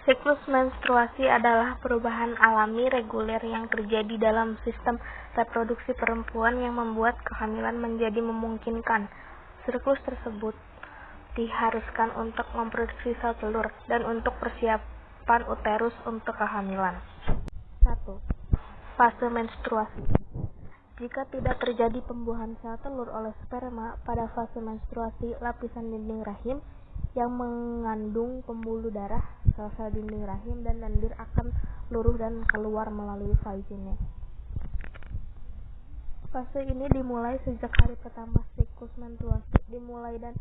Siklus menstruasi adalah perubahan alami reguler yang terjadi dalam sistem reproduksi perempuan yang membuat kehamilan menjadi memungkinkan. Siklus tersebut diharuskan untuk memproduksi sel telur dan untuk persiapan uterus untuk kehamilan. 1. Fase menstruasi. Jika tidak terjadi pembuahan sel telur oleh sperma pada fase menstruasi, lapisan dinding rahim yang mengandung pembuluh darah, sel-sel dinding rahim, dan lendir akan luruh dan keluar melalui vagina. Fase ini dimulai sejak hari pertama siklus menstruasi dimulai dan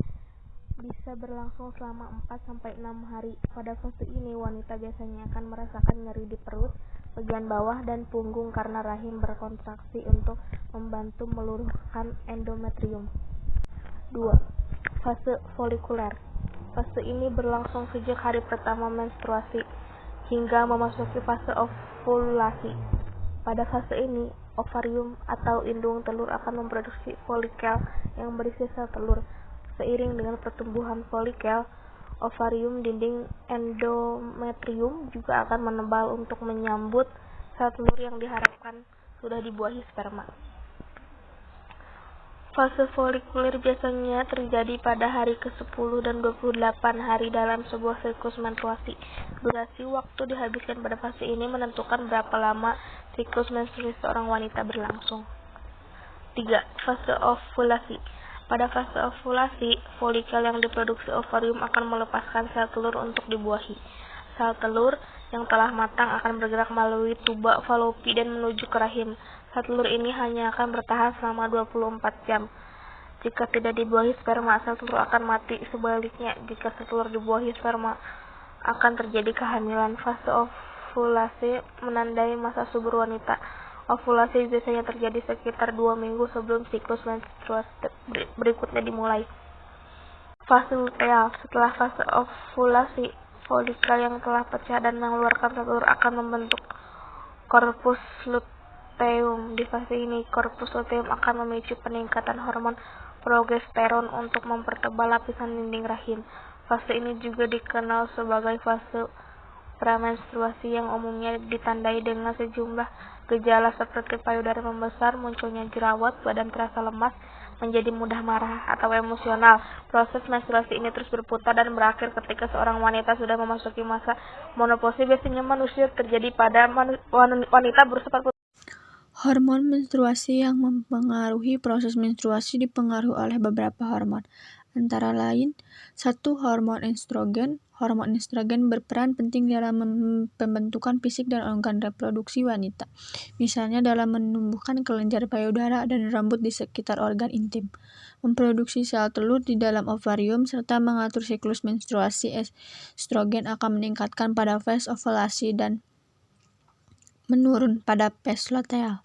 bisa berlangsung selama 4-6 hari. Pada fase ini, wanita biasanya akan merasakan nyeri di perut, bagian bawah, dan punggung karena rahim berkontraksi untuk membantu meluruhkan endometrium. 2. Fase folikuler. Fase ini berlangsung sejak hari pertama menstruasi hingga memasuki fase ovulasi. Pada fase ini, ovarium atau indung telur akan memproduksi folikel yang berisi sel telur. Seiring dengan pertumbuhan folikel, ovarium dinding endometrium juga akan menebal untuk menyambut sel telur yang diharapkan sudah dibuahi sperma. Fase folikuler biasanya terjadi pada hari ke-10 dan 28 hari dalam sebuah siklus menstruasi. Durasi waktu dihabiskan pada fase ini menentukan berapa lama siklus menstruasi seorang wanita berlangsung. 3. Fase ovulasi. Pada fase ovulasi, folikel yang diproduksi ovarium akan melepaskan sel telur untuk dibuahi. Sel telur yang telah matang akan bergerak melalui tuba falopi dan menuju ke rahim. Sel telur ini hanya akan bertahan selama 24 jam. Jika tidak dibuahi sperma, sel telur akan mati. Sebaliknya, jika sel telur dibuahi sperma, akan terjadi kehamilan. Fase ovulasi menandai masa subur wanita. Ovulasi biasanya terjadi sekitar 2 minggu sebelum siklus menstruasi berikutnya dimulai. Fase luteal. Setelah fase ovulasi, folikel yang telah pecah dan mengeluarkan sel telur akan membentuk korpus luteum. Di fase ini, korpus luteum akan memicu peningkatan hormon progesteron untuk mempertebal lapisan dinding rahim. Fase ini juga dikenal sebagai fase pramenstruasi yang umumnya ditandai dengan sejumlah gejala seperti payudara membesar, munculnya jerawat, badan terasa lemas, menjadi mudah marah atau emosional. Proses menstruasi ini terus berputar dan berakhir ketika seorang wanita sudah memasuki masa menopause. Biasanya manusia terjadi pada wanita berusia 40. Hormon menstruasi yang mempengaruhi proses menstruasi dipengaruhi oleh beberapa hormon, antara lain 1. Hormon estrogen. Hormon estrogen berperan penting dalam pembentukan fisik dan organ reproduksi wanita, misalnya dalam menumbuhkan kelenjar payudara dan rambut di sekitar organ intim, memproduksi sel telur di dalam ovarium, serta mengatur siklus menstruasi. Estrogen akan meningkatkan pada fase ovulasi dan menurun pada fase luteal.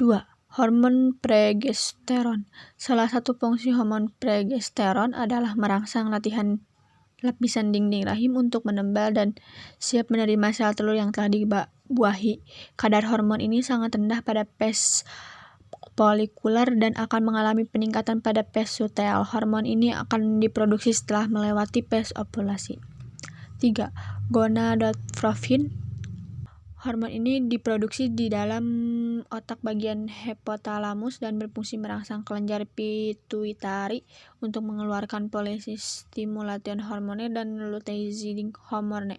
2. Hormon progesteron. Salah satu fungsi hormon progesteron adalah merangsang lapisan dinding rahim untuk menebal dan siap menerima sel telur yang telah dibuahi. Kadar hormon ini sangat rendah pada fase folikuler dan akan mengalami peningkatan pada fase luteal. Hormon ini akan diproduksi setelah melewati fase ovulasi. 3. Gonadotropin. Hormon ini diproduksi di dalam otak bagian hipotalamus dan berfungsi merangsang kelenjar pituitari untuk mengeluarkan follicle-stimulating hormone dan luteinizing hormone.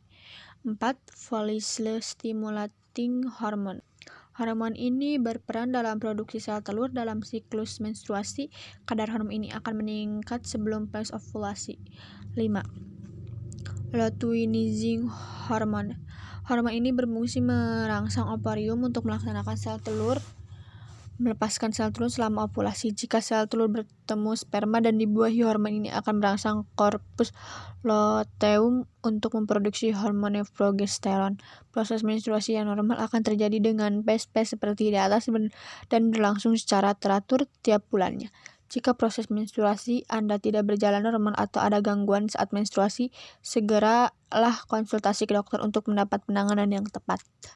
4. Follicle-stimulating hormone. Hormon ini berperan dalam produksi sel telur dalam siklus menstruasi. Kadar hormon ini akan meningkat sebelum fase ovulasi. 5. Luteinizing hormone. Hormon ini berfungsi merangsang ovarium untuk melepaskan sel telur selama ovulasi. Jika sel telur bertemu sperma dan dibuahi, hormon ini akan merangsang korpus luteum untuk memproduksi hormon progesteron. Proses menstruasi yang normal akan terjadi dengan fase-fase seperti di atas dan berlangsung secara teratur tiap bulannya. Jika proses menstruasi Anda tidak berjalan normal atau ada gangguan saat menstruasi, segeralah konsultasi ke dokter untuk mendapat penanganan yang tepat.